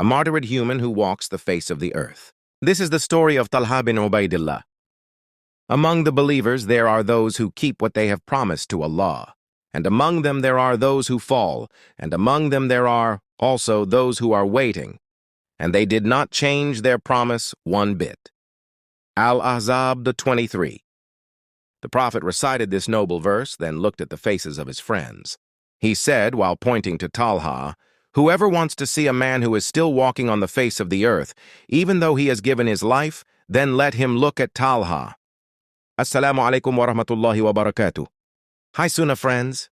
a martyred human who walks the face of the earth. This is the story of Talhah bin Ubaidillah. Among the believers there are those who keep what they have promised to Allah, and among them there are those who fall, and among them there are also those who are waiting, and they did not change their promise one bit. Al-Ahzab 23. The Prophet recited this noble verse, then looked at the faces of his friends. He said, while pointing to Talhah, "Whoever wants to see a man who is still walking on the face of the earth, even though he has given his life, then let him look at Talhah." Assalamu alaikum wa rahmatullahi wa barakatuh. Hi Sunnah friends.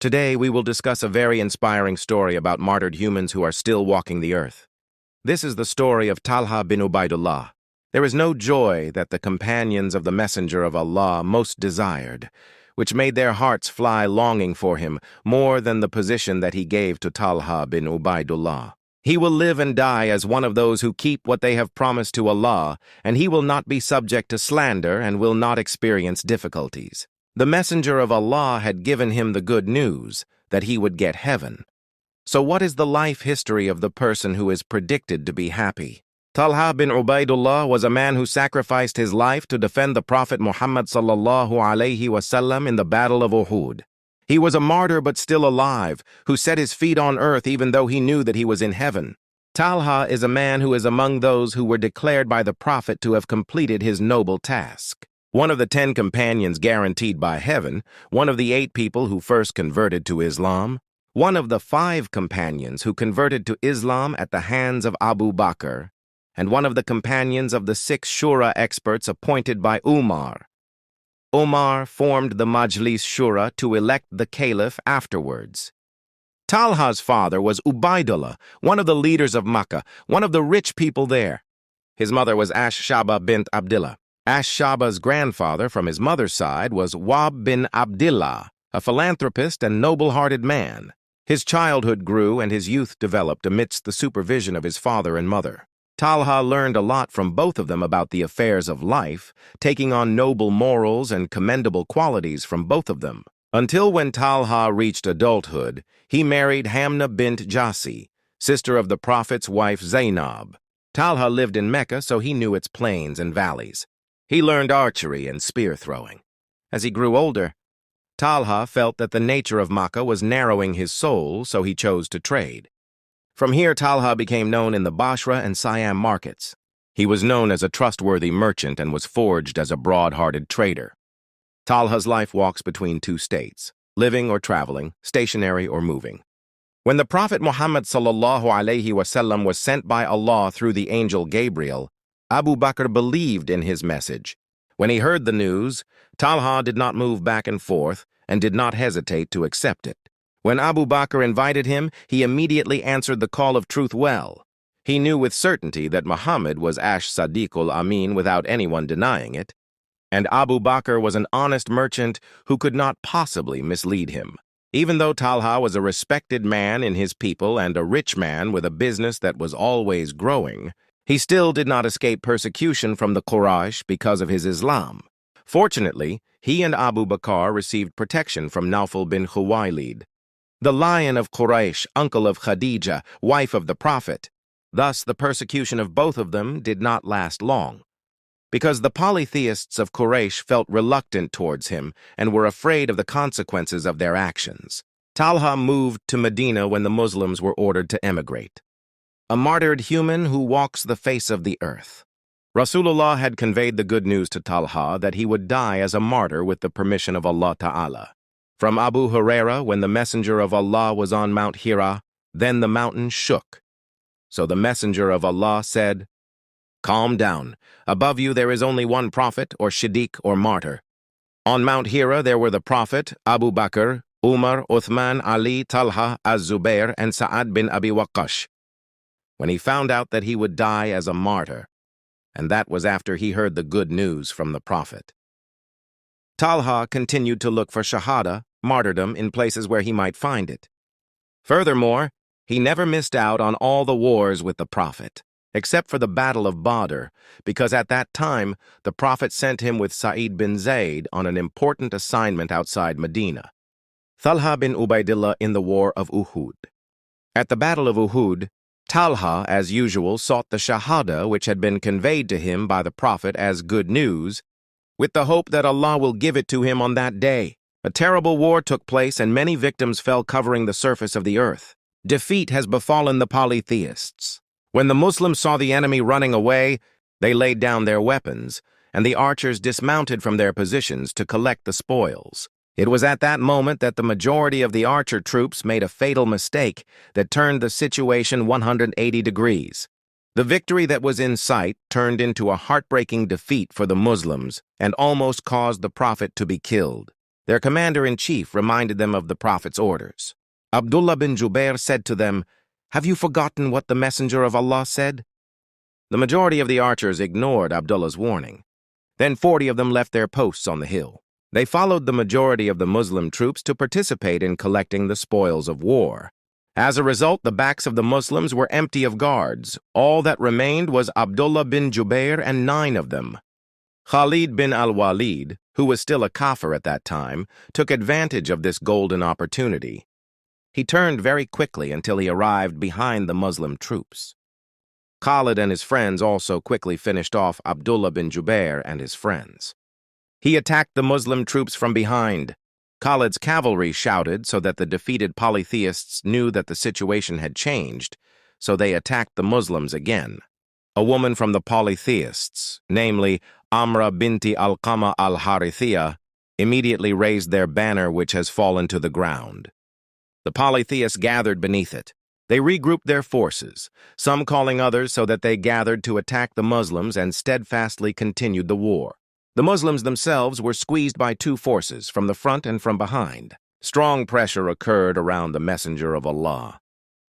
Today we will discuss a very inspiring story about martyred humans who are still walking the earth. This is the story of Talhah bin Ubaidillah. There is no joy that the companions of the Messenger of Allah most desired, which made their hearts fly longing for him more than the position that he gave to Talhah bin Ubaidillah. He will live and die as one of those who keep what they have promised to Allah, and he will not be subject to slander and will not experience difficulties. The Messenger of Allah had given him the good news that he would get heaven. So what is the life history of the person who is predicted to be happy? Talhah bin Ubaidillah was a man who sacrificed his life to defend the Prophet Muhammad Shalallaahu Alayhi Wasallam in the Battle of Uhud. He was a martyr but still alive, who set his feet on earth even though he knew that he was in heaven. Talhah is a man who is among those who were declared by the Prophet to have completed his noble task. One of the 10 companions guaranteed by heaven, one of the 8 people who first converted to Islam, one of the 5 companions who converted to Islam at the hands of Abu Bakr, and one of the companions of the 6 Shura experts appointed by Umar. Umar formed the Majlis Shura to elect the Caliph afterwards. Talhah's father was Ubaidillah, one of the leaders of Makkah, one of the rich people there. His mother was Ash-Shaba bint Abdillah. Ash-Shaba's grandfather from his mother's side was Wahb bin Abdillah, a philanthropist and noble-hearted man. His childhood grew and his youth developed amidst the supervision of his father and mother. Talhah learned a lot from both of them about the affairs of life, taking on noble morals and commendable qualities from both of them. Until when Talhah reached adulthood, he married Hamna bint Jassi, sister of the Prophet's wife Zainab. Talhah lived in Mecca, so he knew its plains and valleys. He learned archery and spear throwing. As he grew older, Talhah felt that the nature of Makkah was narrowing his soul, so he chose to trade. From here, Talhah became known in the Basra and Siam markets. He was known as a trustworthy merchant and was forged as a broad-hearted trader. Talhah's life walks between 2 states, living or traveling, stationary or moving. When the Prophet Muhammad Sallallahu Alayhi Wasallam was sent by Allah through the angel Gabriel, Abu Bakr believed in his message. When he heard the news, Talhah did not move back and forth and did not hesitate to accept it. When Abu Bakr invited him, he immediately answered the call of truth well. He knew with certainty that Muhammad was Sadiqul Amin without anyone denying it, and Abu Bakr was an honest merchant who could not possibly mislead him. Even though Talhah was a respected man in his people and a rich man with a business that was always growing, he still did not escape persecution from the Quraysh because of his Islam. Fortunately, he and Abu Bakr received protection from Nawfal bin Khuwaylid, the lion of Quraysh, uncle of Khadija, wife of the Prophet. Thus, the persecution of both of them did not last long, because the polytheists of Quraysh felt reluctant towards him and were afraid of the consequences of their actions. Talhah moved to Medina when the Muslims were ordered to emigrate. A martyred human who walks the face of the earth. Rasulullah had conveyed the good news to Talhah that he would die as a martyr with the permission of Allah Ta'ala. From Abu Huraira, when the Messenger of Allah was on Mount Hira, then the mountain shook. So the Messenger of Allah said, "Calm down. Above you there is only one prophet, or Shiddiq, or martyr." On Mount Hira there were the Prophet, Abu Bakr, Umar, Uthman, Ali, Talha, Az-Zubair, and Sa'ad bin Abi Waqqash. When he found out that he would die as a martyr, and that was after he heard the good news from the Prophet. Talhah continued to look for shahada, martyrdom, in places where he might find it. Furthermore, he never missed out on all the wars with the Prophet, except for the Battle of Badr, because at that time the Prophet sent him with Sa'id bin Zayd on an important assignment outside Medina. Thalhah bin Ubaidillah in the War of Uhud. At the Battle of Uhud, Talhah, as usual, sought the Shahada which had been conveyed to him by the Prophet as good news, with the hope that Allah will give it to him on that day. A terrible war took place and many victims fell covering the surface of the earth. Defeat has befallen the polytheists. When the Muslims saw the enemy running away, they laid down their weapons, and the archers dismounted from their positions to collect the spoils. It was at that moment that the majority of the archer troops made a fatal mistake that turned the situation 180 degrees. The victory that was in sight turned into a heartbreaking defeat for the Muslims and almost caused the Prophet to be killed. Their commander-in-chief reminded them of the Prophet's orders. Abdullah bin Jubair said to them, "Have you forgotten what the Messenger of Allah said?" The majority of the archers ignored Abdullah's warning. Then 40 of them left their posts on the hill. They followed the majority of the Muslim troops to participate in collecting the spoils of war. As a result, the backs of the Muslims were empty of guards. All that remained was Abdullah bin Jubair and 9 of them. Khalid bin al-Walid, who was still a kafir at that time, took advantage of this golden opportunity. He turned very quickly until he arrived behind the Muslim troops. Khalid and his friends also quickly finished off Abdullah bin Jubair and his friends. He attacked the Muslim troops from behind. Khalid's cavalry shouted so that the defeated polytheists knew that the situation had changed, so they attacked the Muslims again. A woman from the polytheists, namely Amra binti Alqama al-Harithiyah, immediately raised their banner which has fallen to the ground. The polytheists gathered beneath it. They regrouped their forces, some calling others so that they gathered to attack the Muslims and steadfastly continued the war. The Muslims themselves were squeezed by 2 forces, from the front and from behind. Strong pressure occurred around the Messenger of Allah.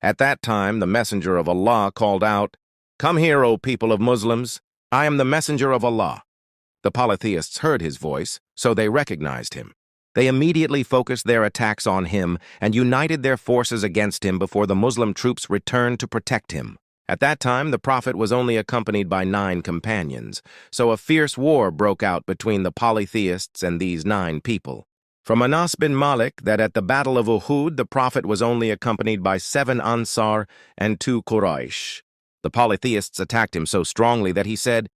At that time, the Messenger of Allah called out, "Come here, O people of Muslims. I am the Messenger of Allah." The polytheists heard his voice, so they recognized him. They immediately focused their attacks on him and united their forces against him before the Muslim troops returned to protect him. At that time, the Prophet was only accompanied by 9 companions, so a fierce war broke out between the polytheists and these 9 people. From Anas bin Malik that at the Battle of Uhud, the Prophet was only accompanied by 7 Ansar and 2 Quraysh. The polytheists attacked him so strongly that he said,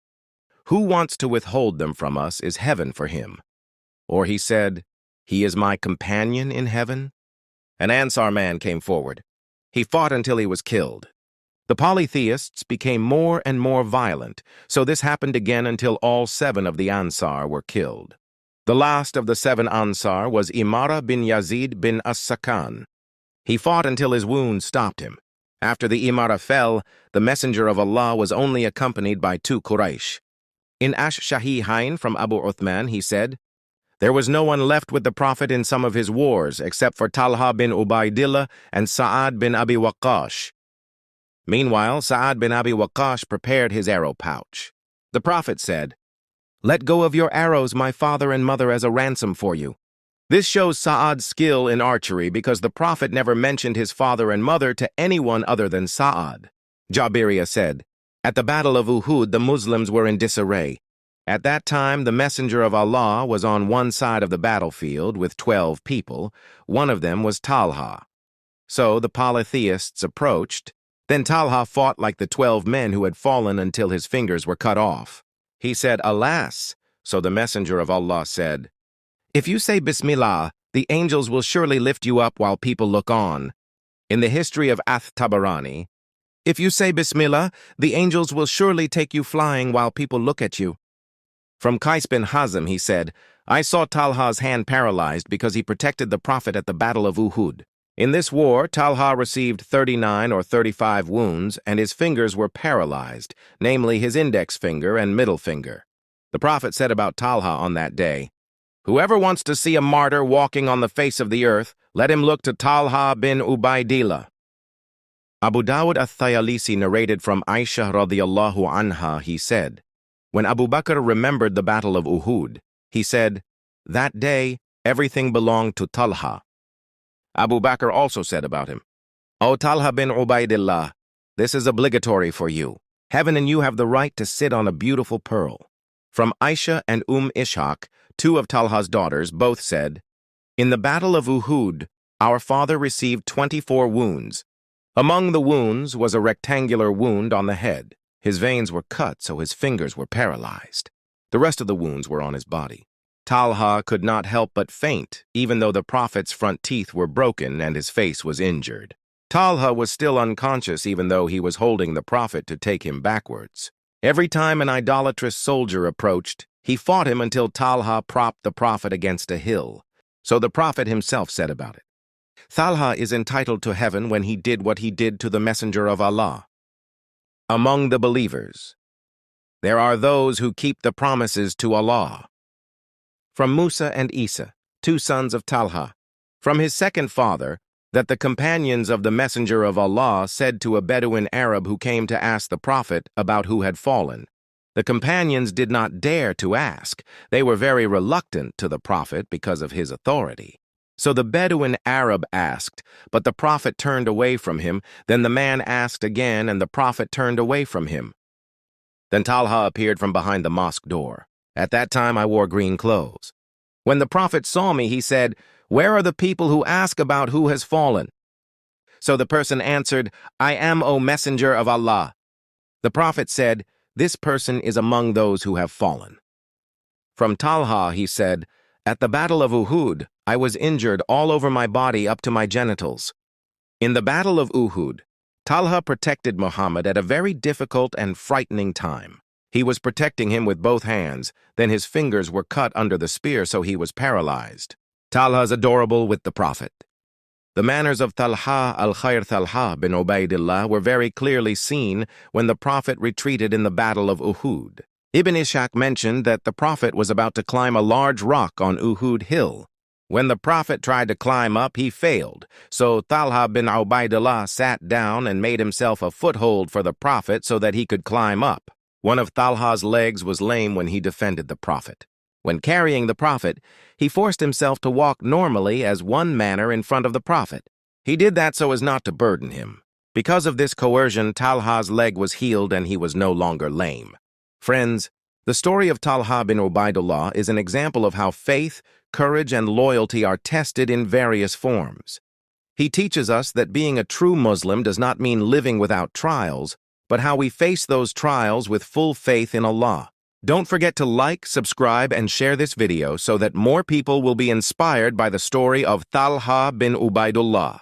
"Who wants to withhold them from us is heaven for him." Or he said, "He is my companion in heaven." An Ansar man came forward. He fought until he was killed. The polytheists became more and more violent, so this happened again until all 7 of the Ansar were killed. The last of the 7 Ansar was Imara bin Yazid bin As-Sakan. He fought until his wounds stopped him. After the Imara fell, the Messenger of Allah was only accompanied by 2 Quraysh. In Ash-Shahihain from Abu Uthman, he said, "There was no one left with the Prophet in some of his wars except for Talhah bin Ubaidillah and Sa'ad bin Abi Waqqash." Meanwhile, Sa'ad bin Abi Waqqash prepared his arrow pouch. The Prophet said, "Let go of your arrows, my father and mother, as a ransom for you." This shows Sa'ad's skill in archery because the Prophet never mentioned his father and mother to anyone other than Sa'ad. Jabiriyah said, "At the Battle of Uhud, the Muslims were in disarray. At that time, the Messenger of Allah was on one side of the battlefield with 12 people. One of them was Talhah. So the polytheists approached. Then Talhah fought like the 12 men who had fallen until his fingers were cut off. He said, "Alas!" So the Messenger of Allah said, "If you say Bismillah, the angels will surely lift you up while people look on." In the history of Tabarani, "If you say Bismillah, the angels will surely take you flying while people look at you." From Qais bin Hazm, he said, "I saw Talhah's hand paralyzed because he protected the Prophet at the Battle of Uhud. In this war, Talhah received 39 or 35 wounds, and his fingers were paralyzed, namely his index finger and middle finger. The Prophet said about Talhah on that day, "Whoever wants to see a martyr walking on the face of the earth, let him look to Talhah bin Ubaidillah." Abu Dawud al-Thayalisi narrated from Aisha radiyallahu anha, he said, "When Abu Bakr remembered the Battle of Uhud, he said, 'That day, everything belonged to Talhah.' Abu Bakr also said about him, 'O Thalhah bin Ubaidillah, this is obligatory for you. Heaven and you have the right to sit on a beautiful pearl.'" From Aisha and Ishaq, 2 of Talhah's daughters, both said, "In the Battle of Uhud, our father received 24 wounds. Among the wounds was a rectangular wound on the head. His veins were cut, so his fingers were paralyzed. The rest of the wounds were on his body. Talhah could not help but faint, even though the Prophet's front teeth were broken and his face was injured. Talhah was still unconscious, even though he was holding the Prophet to take him backwards. Every time an idolatrous soldier approached, he fought him until Talhah propped the Prophet against a hill. So the Prophet himself said about it, "Thalhah is entitled to heaven when he did what he did to the Messenger of Allah." Among the believers, there are those who keep the promises to Allah. From Musa and Isa, two sons of Talhah, from his second father, that the companions of the Messenger of Allah said to a Bedouin Arab who came to ask the Prophet about who had fallen. The companions did not dare to ask. They were very reluctant to the Prophet because of his authority. So the Bedouin Arab asked, but the Prophet turned away from him. Then the man asked again, and the Prophet turned away from him. Then Talhah appeared from behind the mosque door. At that time I wore green clothes. When the Prophet saw me, he said, "Where are the people who ask about who has fallen?" So the person answered, "I am, O Messenger of Allah." The Prophet said, "This person is among those who have fallen." From Talhah he said, "At the Battle of Uhud, I was injured all over my body up to my genitals." In the Battle of Uhud, Talhah protected Muhammad at a very difficult and frightening time. He was protecting him with both hands, then his fingers were cut under the spear, so he was paralyzed. Talhah's adorable with the Prophet. The manners of Thalhah bin Ubaidillah were very clearly seen when the Prophet retreated in the Battle of Uhud. Ibn Ishaq mentioned that the Prophet was about to climb a large rock on Uhud hill. When the Prophet tried to climb up, he failed, so Talhah bin Ubaidillah sat down and made himself a foothold for the Prophet so that he could climb up. One of Talhah's legs was lame when he defended the Prophet. When carrying the Prophet, he forced himself to walk normally as one manner in front of the Prophet. He did that so as not to burden him. Because of this coercion, Talhah's leg was healed and he was no longer lame. Friends, the story of Talhah bin Ubaidillah is an example of how faith, courage, and loyalty are tested in various forms. He teaches us that being a true Muslim does not mean living without trials, but how we face those trials with full faith in Allah. Don't forget to like, subscribe, and share this video so that more people will be inspired by the story of Talhah bin Ubaidillah.